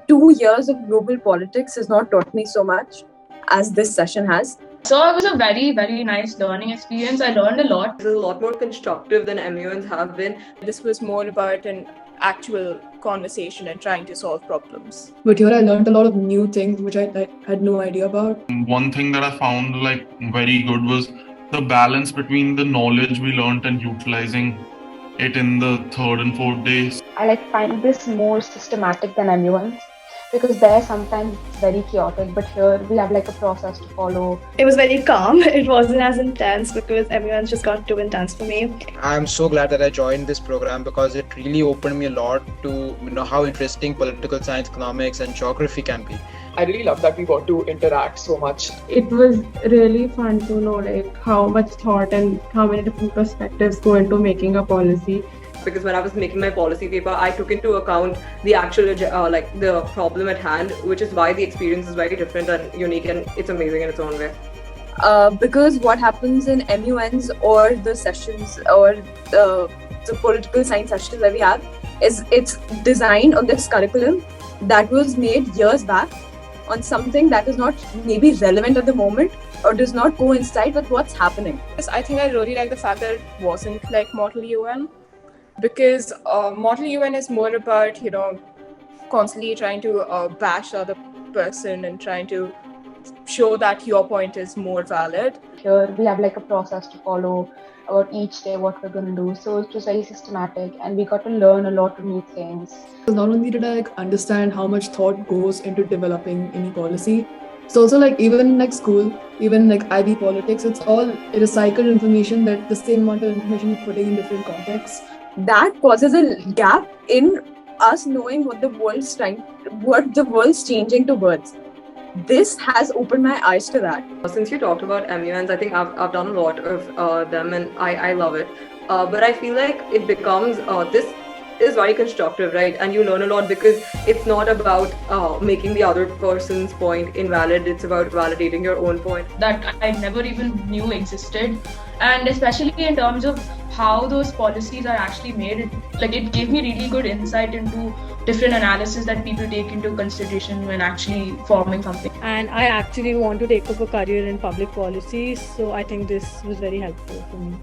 2 years of global politics has not taught me so much as this session has. So it was a very, very nice learning experience. I learned a lot. This is a lot more constructive than MUNs have been. This was more about an actual conversation and trying to solve problems. But here I learned a lot of new things which I had no idea about. One thing that I found very good was the balance between the knowledge we learned and utilizing it in the third and fourth days. I find this more systematic than MUNs because there sometimes it's very chaotic, but here we have a process to follow. It was very calm. It wasn't as intense because MUNs just got too intense for me. I'm so glad that I joined this program because it really opened me a lot to how interesting political science, economics and geography can be. I really love that we got to interact so much. It was really fun to know how much thought and how many different perspectives go into making a policy. Because when I was making my policy paper, I took into account the actual the problem at hand, which is why the experience is very different and unique, and it's amazing in its own way. Because what happens in MUNs or the sessions or the political science sessions that we have is it's designed on this curriculum that was made years back on something that is not maybe relevant at the moment or does not coincide with what's happening. I think I really like the fact that it wasn't like Model UN, because Model UN is more about, constantly trying to bash the other person and trying to show that your point is more valid. Here we have a process to follow about each day what we're going to do. So it was very systematic and we got to learn a lot of new things. Not only did I understand how much thought goes into developing any policy, it's also even school, even IB politics, it's all recycled information, that the same amount of information you're putting in different contexts. That causes a gap in us knowing what the world's changing towards. This has opened my eyes to that. Since you talked about MUNs, I think I've done a lot of them and I love it. But I feel like it becomes, this is very constructive, right? And you learn a lot because it's not about making the other person's point invalid. It's about validating your own point. That I never even knew existed. And especially in terms of how those policies are actually made, it gave me really good insight into different analysis that people take into consideration when actually forming something. And I actually want to take up a career in public policy, so I think this was very helpful for me.